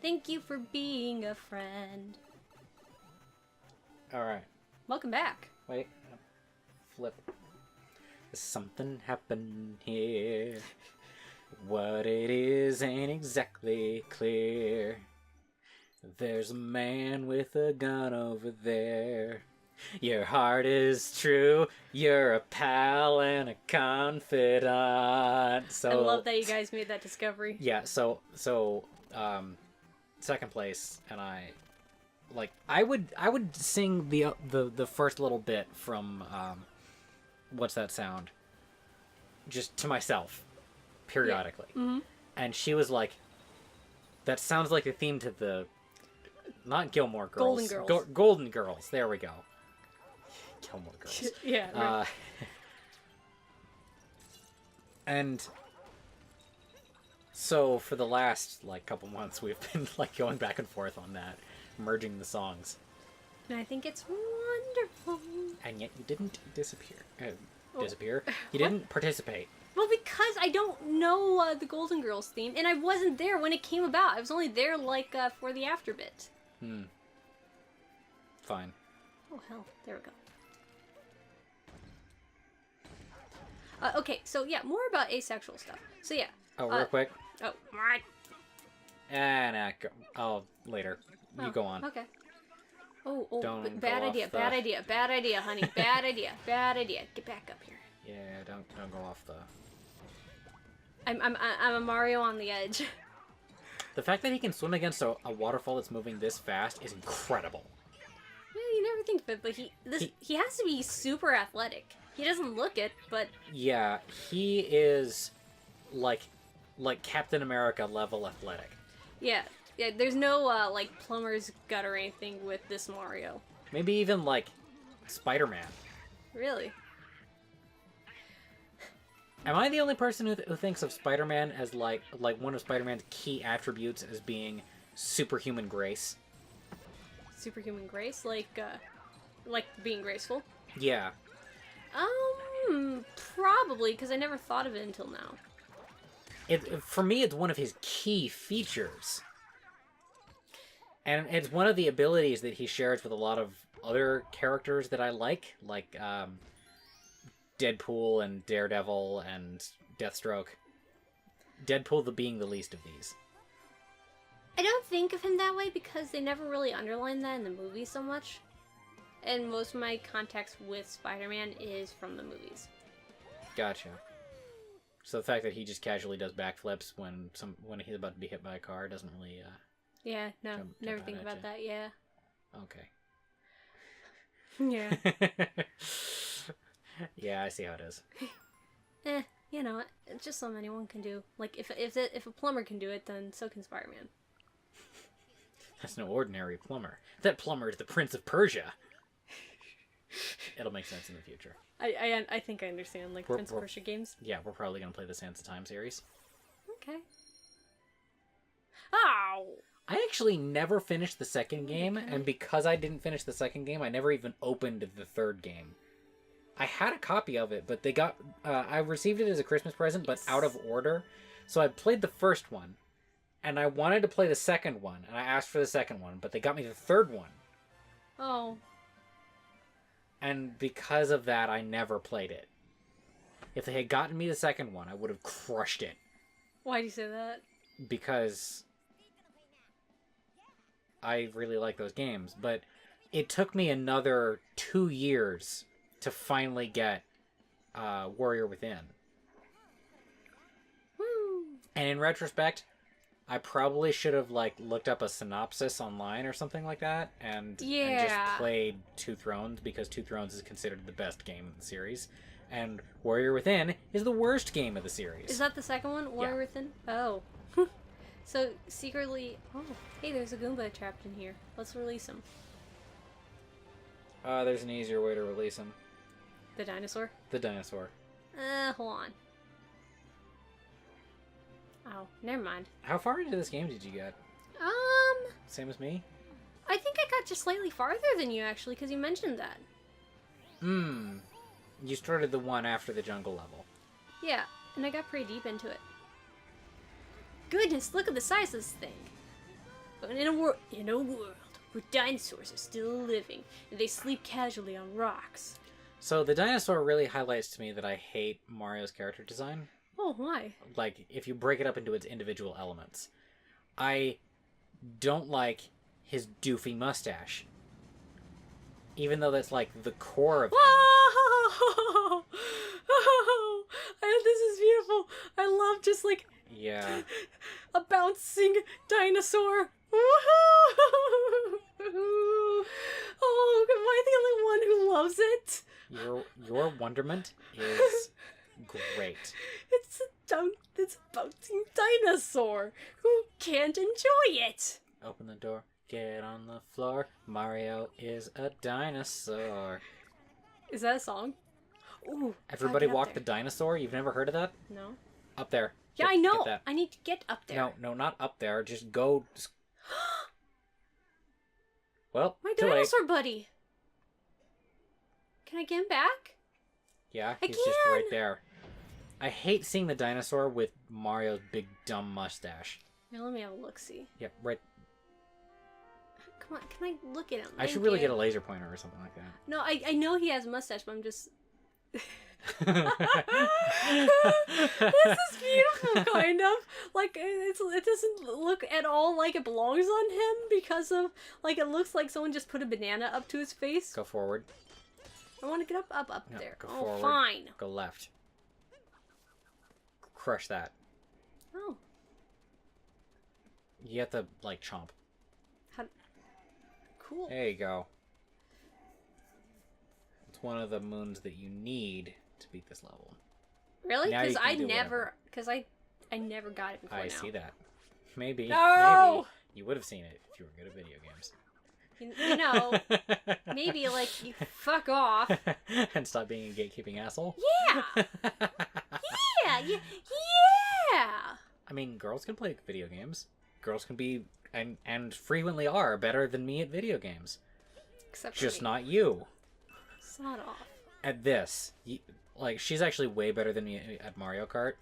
Thank you for being a friend. Alright. Welcome back. Wait. Flip. Something happened here. What it is ain't exactly clear. There's a man with a gun over there. Your heart is true. You're a pal and a confidant. So I love that you guys made that discovery. Yeah, so second place, and I would sing the first little bit from what's that sound? Just to myself, periodically. Yeah. Mm-hmm. And she was like, that sounds like the theme to the, not Gilmore Girls. Golden Girls. Golden Girls, there we go. Gilmore Girls. Yeah. Right. And so for the last couple months, we've been going back and forth on that, merging the songs. And I think it's wonderful. And yet you didn't disappear. You didn't participate. Well, because I don't know the Golden Girls theme, and I wasn't there when it came about. I was only there for the after bit. Fine. Oh hell, there we go. Okay, so yeah, more about asexual stuff. So yeah. Oh, real quick. Oh, right. And later. You go on. Okay. Oh, Don't bad go idea, off the- bad idea, bad idea, honey, bad idea, bad idea. Get back up here. Yeah, don't go off the. I'm a Mario on the edge. The fact that he can swim against a waterfall that's moving this fast is incredible. Yeah, you never think of it, but he has to be super athletic. He doesn't look it, but Yeah, he is like Captain America level athletic. yeah. There's no plumber's gut or anything with this Mario. Maybe even Spider-Man. Really? Am I the only person who thinks of Spider-Man as like one of Spider-Man's key attributes as being superhuman grace? Superhuman grace, like being graceful. Yeah. Probably, because I never thought of it until now. For me, it's one of his key features. And it's one of the abilities that he shares with a lot of other characters that I like Deadpool and Daredevil and Deathstroke. Deadpool being the least of these. I don't think of him that way because they never really underline that in the movies so much. And most of my context with Spider-Man is from the movies. Gotcha. So the fact that he just casually does backflips when he's about to be hit by a car doesn't really Yeah, no, jump never out think at about you. that, yeah. Okay. Yeah. Yeah, I see how it is. It's just something anyone can do. Like, if a plumber can do it, then so can Spider-Man. That's no ordinary plumber. That plumber is the Prince of Persia. It'll make sense in the future. I think I understand, Prince of Persia games. Yeah, we're probably going to play the Sands of Time series. Okay. Ow! I actually never finished the second game, and because I didn't finish the second game, I never even opened the third game. I had a copy of it, but they got... I received it as a Christmas present, but out of order. So I played the first one, and I wanted to play the second one, and I asked for the second one, but they got me the third one. Oh. And because of that, I never played it. If they had gotten me the second one, I would have crushed it. Why do you say that? Because I really like those games, but it took me another 2 years to finally get Warrior Within. Woo! And in retrospect, I probably should have looked up a synopsis online or something like that and just played Two Thrones, because Two Thrones is considered the best game in the series, and Warrior Within is the worst game of the series. Is that the second one? Warrior Within? Oh. So, secretly... Oh, hey, there's a Goomba trapped in here. Let's release him. There's an easier way to release him. The dinosaur? The dinosaur. Hold on. Oh, never mind. How far into this game did you get? Same as me? I think I got just slightly farther than you, actually, because you mentioned that. You started the one after the jungle level. Yeah, and I got pretty deep into it. Goodness, look at the size of this thing. But in a world where dinosaurs are still living and they sleep casually on rocks. So the dinosaur really highlights to me that I hate Mario's character design. Oh, why? Like, if you break it up into its individual elements. I don't like his doofy mustache. Even though that's, like, the core of him. Whoa! Oh, this is beautiful. I love just, like... Yeah. A bouncing dinosaur. Oh, am I the only one who loves it? Your wonderment is great. It's a bouncing dinosaur. Who can't enjoy it? Open the door, get on the floor. Mario is a dinosaur. Is that a song? Ooh. Everybody walk the dinosaur? You've never heard of that? No. Up there. Yeah, I know. I need to get up there. No, not up there. Just go. Well, my dinosaur buddy. Can I get him back? Yeah, he's just right there. I hate seeing the dinosaur with Mario's big dumb mustache. Now let me have a look-see. Yep, right. Come on, can I look at him? I should really get a laser pointer or something like that. No, I know he has a mustache, but I'm just... This is beautiful, kind of. Like, it doesn't look at all like it belongs on him because of, like, it looks like someone just put a banana up to his face. Go forward. I want to get up no, there. Go forward. Fine. Go left. Crush that. Oh. You have to, like, chomp. Cool. There you go. It's one of the moons that you need to beat this level. Really? Because I never got it before. I see that. Maybe. No! Maybe. You would have seen it if you were good at video games. You know, maybe, like, you fuck off. And stop being a gatekeeping asshole? Yeah! yeah! I mean, girls can play video games. Girls can be, and frequently are, better than me at video games. Except just me. not you. Sod off. At this. Like, she's actually way better than me at Mario Kart.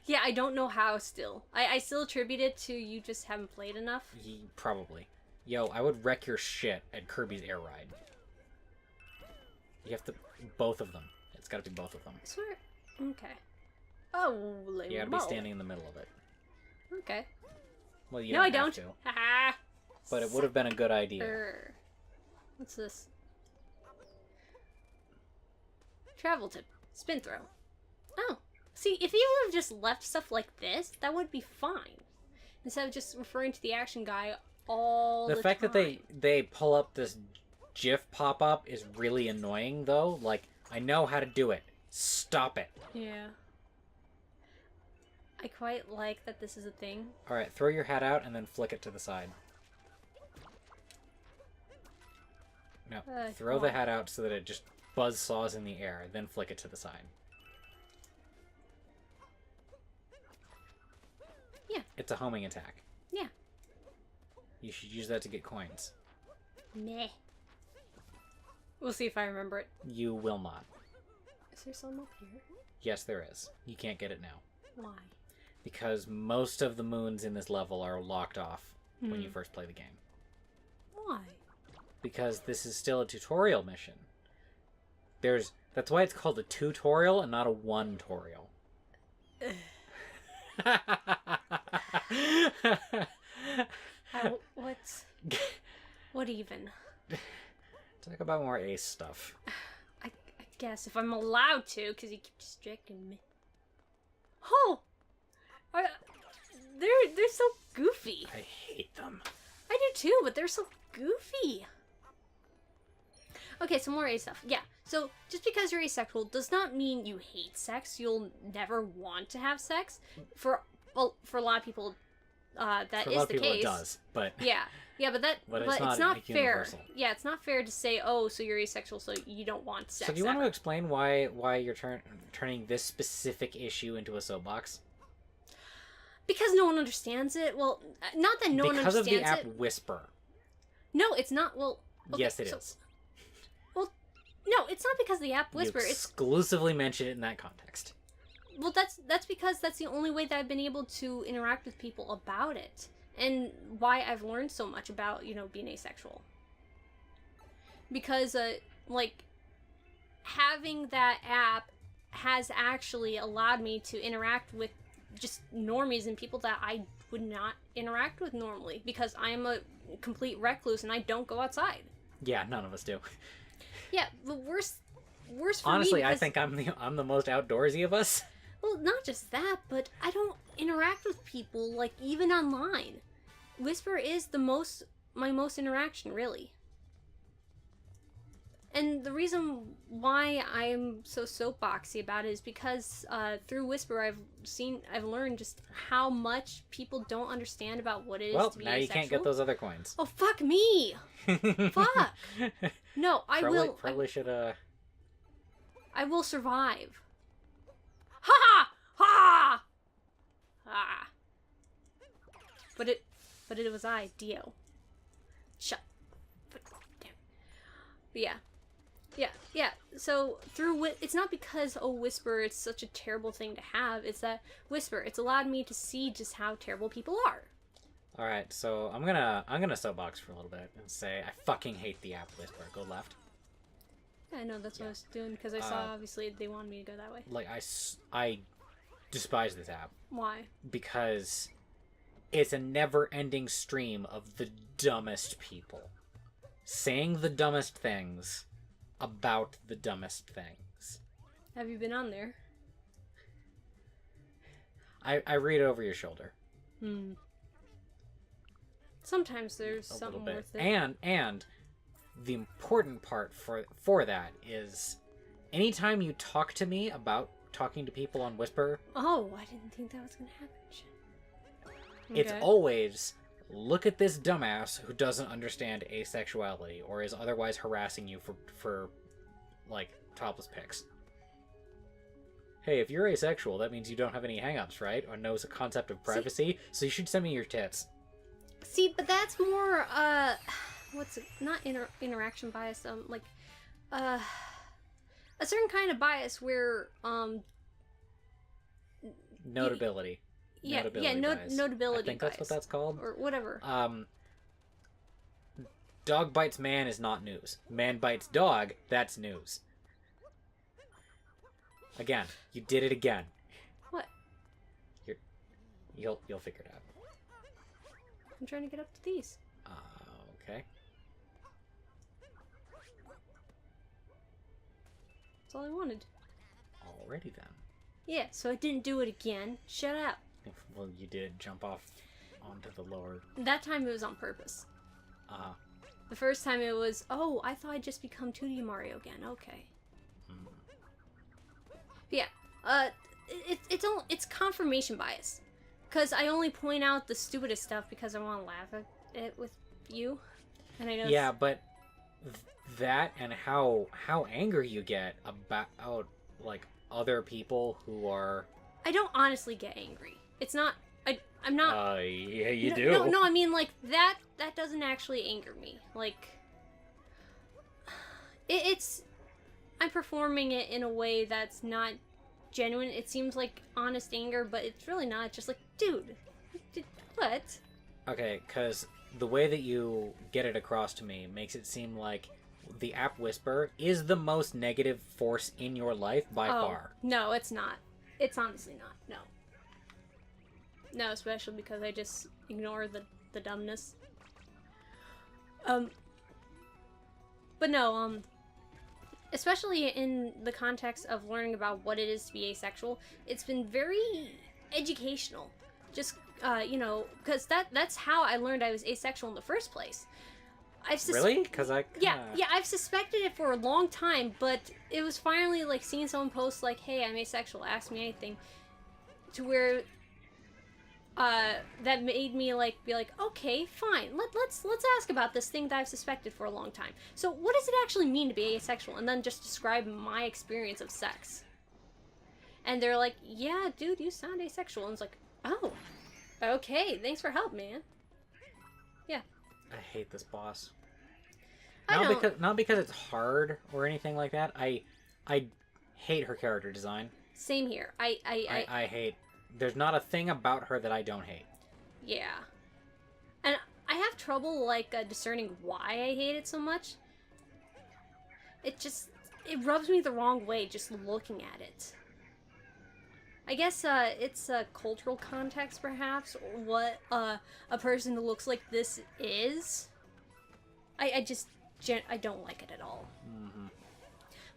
Yeah, I don't know how still. I still attribute it to you just haven't played enough. Probably. Yo, I would wreck your shit at Kirby's Air Ride. You have to... Both of them. It's gotta be both of them. I swear... Okay. Oh, you gotta be standing in the middle of it. Okay. Well, you no, I don't have don't. to. Haha. But it would have been a good idea. What's this? Travel tip. Spin throw. Oh. See, if you would have just left stuff like this, that would be fine. Instead of just referring to the action guy all the time. The fact that they pull up this GIF pop-up is really annoying, though. Like, I know how to do it. Stop it. Yeah. I quite like that this is a thing. Alright, throw your hat out and then flick it to the side. No, throw the hat out so that it just buzzsaws in the air, then flick it to the side. Yeah. It's a homing attack. Yeah. You should use that to get coins. Meh. We'll see if I remember it. You will not. Is there some up here? Yes, there is. You can't get it now. Why? Because most of the moons in this level are locked off when you first play the game. Why? Because this is still a tutorial mission. That's why it's called a tutorial and not a one-torial. What even? Talk about more Ace stuff. I guess if I'm allowed to, because you keep distracting me. Oh! They're so goofy. I hate them. I do too, but they're so goofy. Okay, some more Ace stuff. Yeah, so just because you're asexual does not mean you hate sex. You'll never want to have sex. For a lot of people, that is the case. It does, but yeah, but it's not fair. Universal. Yeah, it's not fair to say, oh, so you're asexual, so you don't want sex. So do you want to explain why you're turning this specific issue into a soapbox? Because no one understands it. Well, not that no one understands it. Because of the app Whisper. No, it's not. Well, okay, yes, it is. Well, no, it's not because of the app Whisper. You exclusively mention it in that context. Well, that's because that's the only way that I've been able to interact with people about it. and why I've learned so much about, being asexual. Because, like, having that app has actually allowed me to interact with just normies and people that I would not interact with normally, because I am a complete recluse and I don't go outside. Yeah, none of us do. Yeah, the worst for Honestly, me, because, I think I'm the most outdoorsy of us. well, not just that, but I don't interact with people, like, even online. Whisper is my most interaction, really. And the reason why I'm so soapboxy about it is because through Whisper, I've learned just how much people don't understand about what it is to be asexual. Well, now you can't get those other coins. Oh, fuck me! Fuck! No, I will. Probably should I will survive. Ha ha ha! Ah. But it was I, Dio. Shut. Damn. But yeah. So it's not because Whisper, it's such a terrible thing to have. It's that Whisper, it's allowed me to see just how terrible people are. All right, so I'm gonna soapbox for a little bit and say I fucking hate the app Whisper. Go left. Yeah, I know that's what I was doing because I saw obviously they wanted me to go that way. Like I despise this app. Why? Because it's a never-ending stream of the dumbest people saying the dumbest things about the dumbest things. Have you been on there? I read over your shoulder. Sometimes there's A something little bit. worth it. And the important part for that is anytime you talk to me about talking to people on Whisper, Oh, I didn't think that was gonna happen. Shit. it's Okay. always look at this dumbass who doesn't understand asexuality or is otherwise harassing you for like topless pics. Hey, if you're asexual, that means you don't have any hang-ups, right? Or knows the concept of privacy, so you should send me your tits. See, but that's more what's it? Not interaction bias. A certain kind of bias where Notability. notability I think bias. that's what that's called. Or whatever. Dog bites man is not news. Man bites dog, that's news. Again, you did it again. What? You'll figure it out. I'm trying to get up to these. Okay. That's all I wanted. Alrighty then. Yeah, so I didn't do it again. Shut up. Well, you did jump off onto the lower. That time it was on purpose. Uh, The first time it was, oh, I thought I'd just become 2D Mario again. Okay. Yeah. It's confirmation bias. Because I only point out the stupidest stuff because I want to laugh at it with you. And I know yeah, but that and how angry you get about like other people who are. I don't honestly get angry. It's not. I'm not. Yeah, you do. No. I mean, like that doesn't actually anger me. Like, it's. I'm performing it in a way that's not genuine. It seems like honest anger, but it's really not. It's just like, dude, what? Okay, because the way that you get it across to me makes it seem like the app Whisper is the most negative force in your life by far. No, it's not. It's honestly not. No. No, especially because I just ignore the dumbness. But no, especially in the context of learning about what it is to be asexual, it's been very educational. Just, because that's how I learned I was asexual in the first place. Really? Because Yeah, I've suspected it for a long time, but it was finally like seeing someone post like, "Hey, I'm asexual. Ask me anything," to where that made me be like, okay, fine. Let's ask about this thing that I've suspected for a long time. So, what does it actually mean to be asexual? And then just describe my experience of sex. And they're like, "Yeah, dude, you sound asexual." And it's like, "Oh, okay. Thanks for help, man." Yeah. I hate this boss. Not Because it's hard or anything like that. I hate her character design. Same here. I hate. There's not a thing about her that I don't hate. Yeah. trouble, like, discerning why I hate it so much. It rubs me the wrong way just looking at it. I guess, it's a cultural context, perhaps, or what, a person who looks like this is. I don't like it at all. Mm-hmm.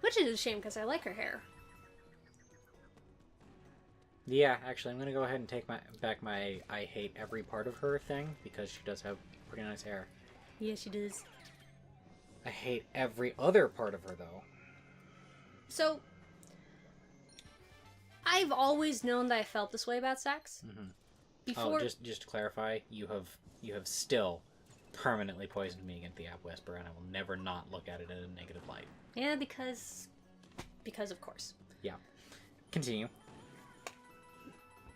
Which is a shame, because I like her hair. Yeah, actually, I'm gonna go ahead and take back my I hate every part of her thing, because she does have pretty nice hair. Yeah, she does. I hate every other part of her, though. So, I've always known that I felt this way about sex. Mm-hmm. Before... Oh, just to clarify, you have still permanently poisoned me against the App Whisper, and I will never not look at it in a negative light. Yeah, because of course. Yeah. Continue.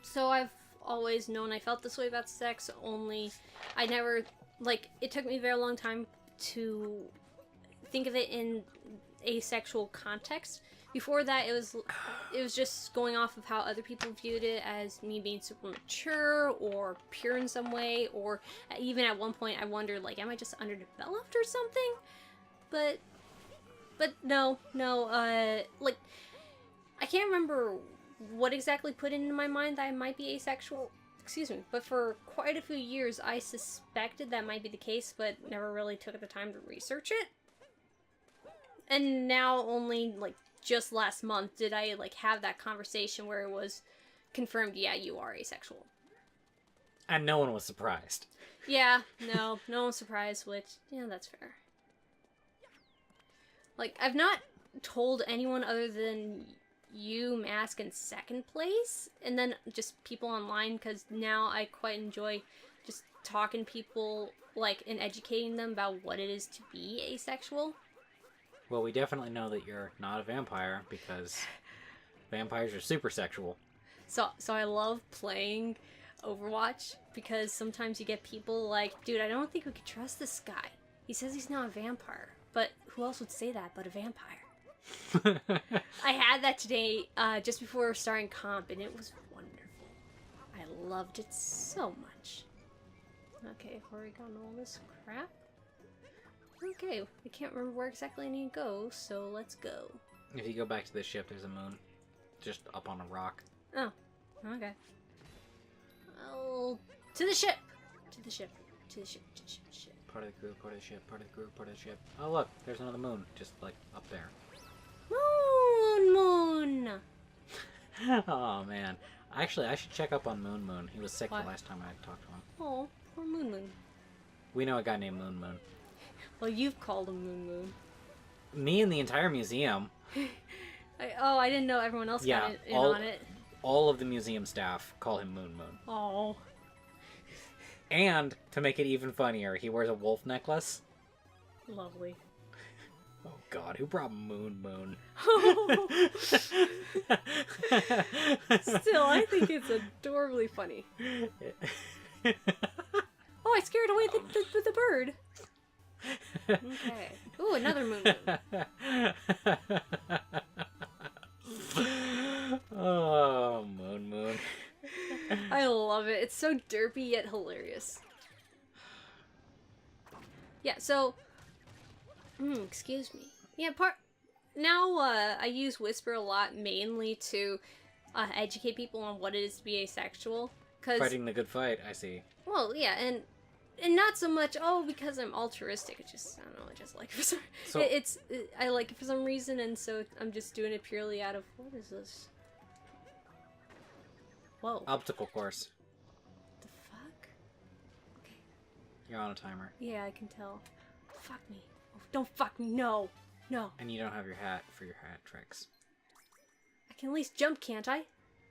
So I've always known I felt this way about sex, only I never, like, it took me a very long time to think of it in a sexual context. Before that, it was just going off of how other people viewed it, as me being super mature or pure in some way, or even at one point I wondered, like, am I just underdeveloped or something? But no, like, I can't remember what exactly put into my mind that I might be asexual, but for quite a few years I suspected that might be the case, but never really took the time to research it. And now only, like, just last month did I, like, have that conversation where it was confirmed, yeah, you are asexual. And no one was surprised. Yeah, no one was surprised, which, yeah, that's fair. Like, I've not told anyone other than you, Mask, in second place, and then just people online, because now I quite enjoy just talking to people, like, and educating them about what it is to be asexual. Well, we definitely know that you're not a vampire, because vampires are super sexual. So I love playing Overwatch, because sometimes you get people like, dude, I don't think we could trust this guy. He says he's not a vampire. But who else would say that but a vampire? I had that today, just before starting comp, and it was wonderful. I loved it so much. Okay, already gotten all this crap. Okay, I can't remember where exactly I need to go, so let's go. If you go back to the ship, there's a moon. Just up on a rock. Oh, okay. Oh, to the ship! To the ship. To the ship. To the ship. To the ship. Part of the crew, part of the ship, part of the crew, part of the ship. Oh look, there's another moon, just like up there. Moon! Oh man. Actually, I should check up on Moon. He was sick What? the last time I talked to him. Oh, poor Moon. We know a guy named Moon. Well, you've called him Moon. Me and the entire museum. I didn't know everyone else got in on it. All of the museum staff call him Moon. Oh. And, to make it even funnier, he wears a wolf necklace. Lovely. Oh god, who brought Moon? Still, I think it's adorably funny. Oh, I scared away the bird. Okay. Ooh, another moon. Oh, Moon. I love it. It's so derpy yet hilarious. Yeah, so... excuse me. Yeah, now, I use Whisper a lot, mainly to educate people on what it is to be asexual. Fighting the good fight, I see. Well, yeah, and not so much, because I'm altruistic. It's just, I don't know, I just like it for some... I like it for some reason, and so I'm just doing it purely out of... What is this? Whoa. Obstacle course. The fuck? Okay. You're on a timer. Yeah, I can tell. Fuck me. Oh, don't fuck me, no! No. And you don't have your hat for your hat tricks. I can at least jump, can't I?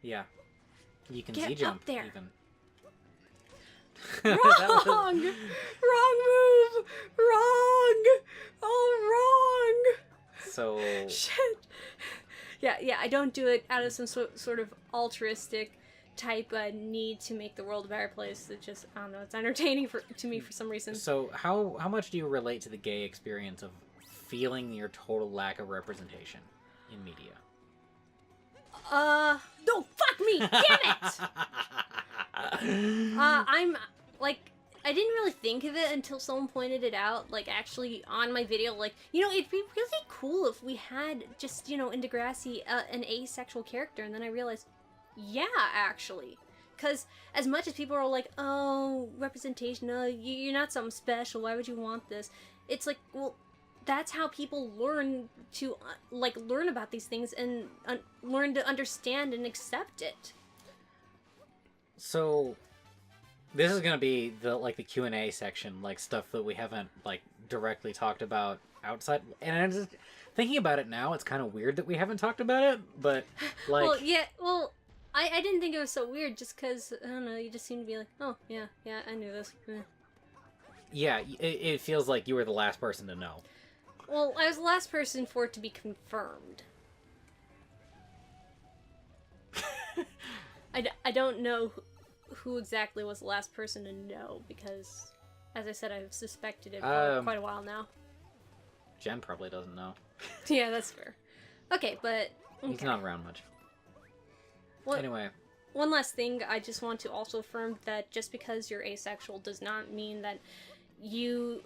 Yeah. You can Get Z-jump, up there. even. Wrong! Wrong move! Wrong! Oh, wrong! So... Shit! Yeah, I don't do it out of some sort of altruistic type need to make the world a better place. It just, I don't know, it's entertaining to me for some reason. So, how much do you relate to the gay experience of feeling your total lack of representation in media? Don't fuck me! Damn it! I'm, like, I didn't really think of it until someone pointed it out, like, actually on my video, like, you know, it'd be really cool if we had just, you know, in Degrassi, an asexual character, and then I realized, yeah, actually. Because as much as people are like, oh, representation, you're not something special, why would you want this? It's like, well, that's how people learn to, learn about these things and learn to understand and accept it. So, this is gonna be the Q&A section, like, stuff that we haven't, like, directly talked about outside, and I'm just thinking about it now, it's kind of weird that we haven't talked about it, but, like... Well, yeah, well... I didn't think it was so weird just because, I don't know, you just seem to be like, oh, yeah, I knew this. Yeah, it feels like you were the last person to know. Well, I was the last person for it to be confirmed. I don't know who exactly was the last person to know because, as I said, I've suspected it for quite a while now. Jen probably doesn't know. Yeah, that's fair. Okay, but... Okay. He's not around much. Anyway. One last thing, I just want to also affirm that just because you're asexual does not mean that you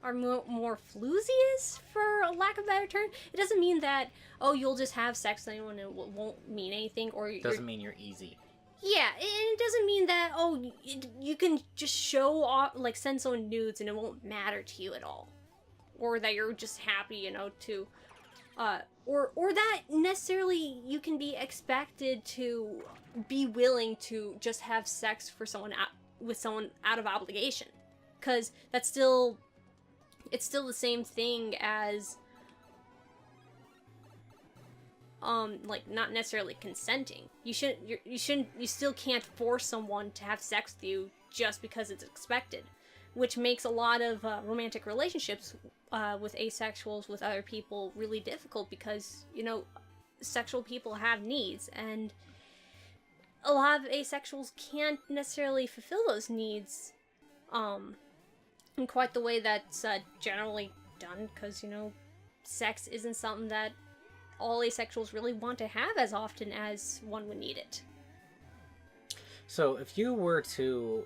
are more flooziest, for a lack of a better term. It doesn't mean that, oh, you'll just have sex with anyone and it won't mean anything, or... It doesn't mean you're easy. Yeah, and it doesn't mean that, oh, you can just show off, like, send someone nudes and it won't matter to you at all. Or that you're just happy, you know, to... or that necessarily you can be expected to be willing to just have sex for someone with someone out of obligation, because that's still, it's still the same thing as like, not necessarily consenting. You still can't force someone to have sex with you just because it's expected, which makes a lot of romantic relationships with asexuals with other people really difficult because, you know, sexual people have needs, and a lot of asexuals can't necessarily fulfill those needs in quite the way that's generally done, because, you know, sex isn't something that all asexuals really want to have as often as one would need it. So, if you were to...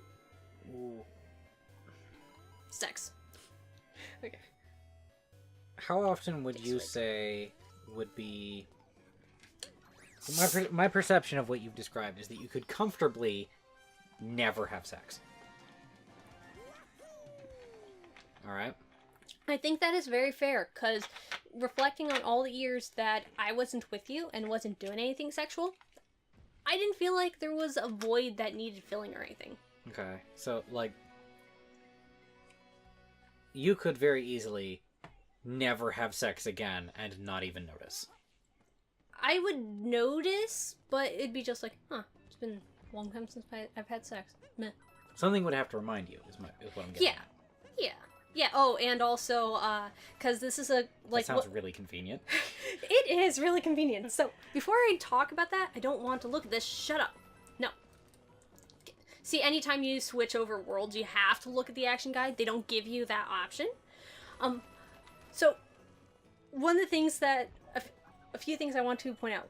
Sex. Okay. How often would you say would be... My perception of what you've described is that you could comfortably never have sex. Alright? I think that is very fair, because reflecting on all the years that I wasn't with you and wasn't doing anything sexual, I didn't feel like there was a void that needed filling or anything. Okay, so, like, you could very easily never have sex again and not even notice. I would notice, but it'd be just like, huh, it's been a long time since I've had sex. Meh. Something would have to remind you, is what I'm getting at. Yeah, oh, and also, because this is a, like... That sounds really convenient. It is really convenient. So, before I talk about that, I don't want to look at this. Shut up. No. See, anytime you switch over worlds, you have to look at the action guide. They don't give you that option. So, one of the things that... A few things I want to point out.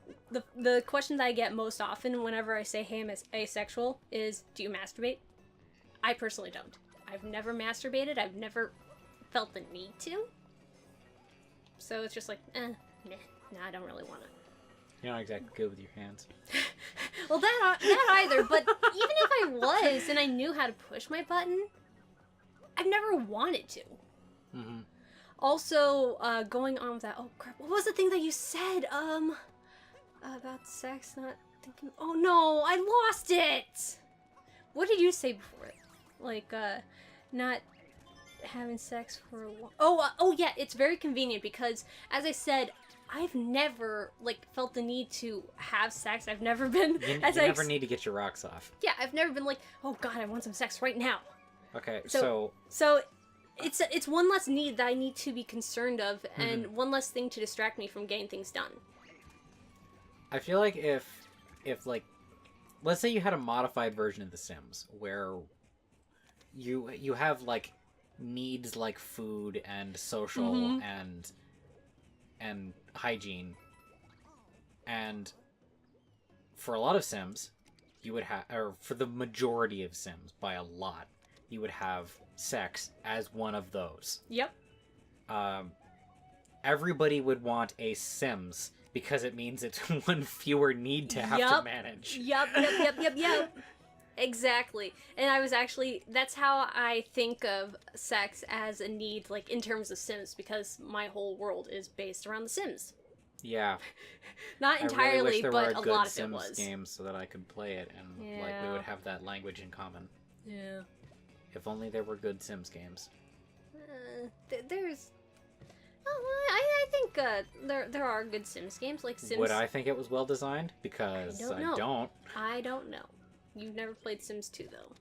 The question that I get most often whenever I say, hey, I'm asexual, is, do you masturbate? I personally don't. I've never masturbated. I've never felt the need to. So it's just like, nah, I don't really want to. You're not exactly good with your hands. Well, that either, but even if I was and I knew how to push my button, I've never wanted to. Mm-hmm. Also, going on with that, oh crap, what was the thing that you said, about sex, not thinking, oh no, I lost it! What did you say before it? Like, not having sex for a while. Oh yeah, it's very convenient because, as I said, I've never, like, felt the need to have sex. I've never been... You never need to get your rocks off. Yeah, I've never been like, oh god, I want some sex right now. Okay, So it's one less need that I need to be concerned of, and one less thing to distract me from getting things done. I feel like if like, let's say you had a modified version of The Sims, where you have, like, needs like food and social and hygiene, and for a lot of Sims, you would have, or for the majority of Sims, by a lot, you would have sex as one of those. Yep. Everybody would want a Sims because it means it's one fewer need to have to manage. Yep. Exactly. And I was actually, that's how I think of sex as a need, like, in terms of Sims, because my whole world is based around The Sims. Yeah. Not entirely, I really wish there but were a good lot of Sims it was. games so that I could play it and like we would have that language in common. Yeah. If only there were good Sims games. There's... Oh, I think there are good Sims games, like Sims... Would I think it was well designed? Because I don't. I don't know. You've never played Sims 2, though.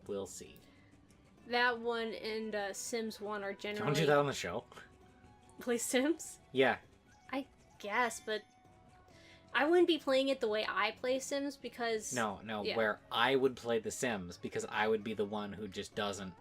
We'll see. That one and Sims 1 are generally... Don't do that on the show. Play Sims? Yeah. I guess, but I wouldn't be playing it the way I play Sims because... No, yeah. Where I would play The Sims because I would be the one who just doesn't.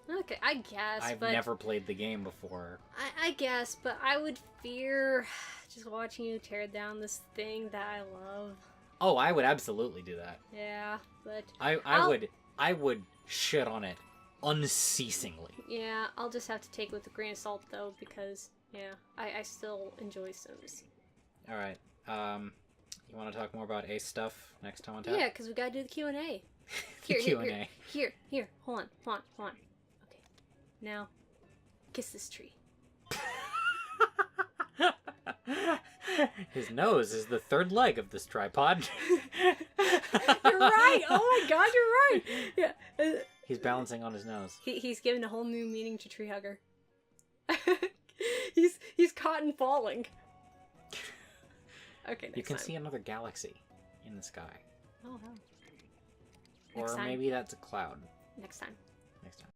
Okay, I guess, I've never played the game before. I guess, but I would fear just watching you tear down this thing that I love. Oh, I would absolutely do that. Yeah, but... I would shit on it unceasingly. Yeah, I'll just have to take it with a grain of salt, though, because, yeah, I still enjoy Sims. Alright, you want to talk more about Ace stuff next time on tap? Yeah, because we gotta do the Q&A. Q&A. Here, hold on. Okay, now, kiss this tree. His nose is the third leg of this tripod. You're right! Oh my god, you're right! Yeah. He's balancing on his nose. He's given a whole new meaning to tree hugger. he's caught in falling. Okay, next You can time. see another galaxy in the sky. Oh, wow. Or maybe that's a cloud. Next time. Next time.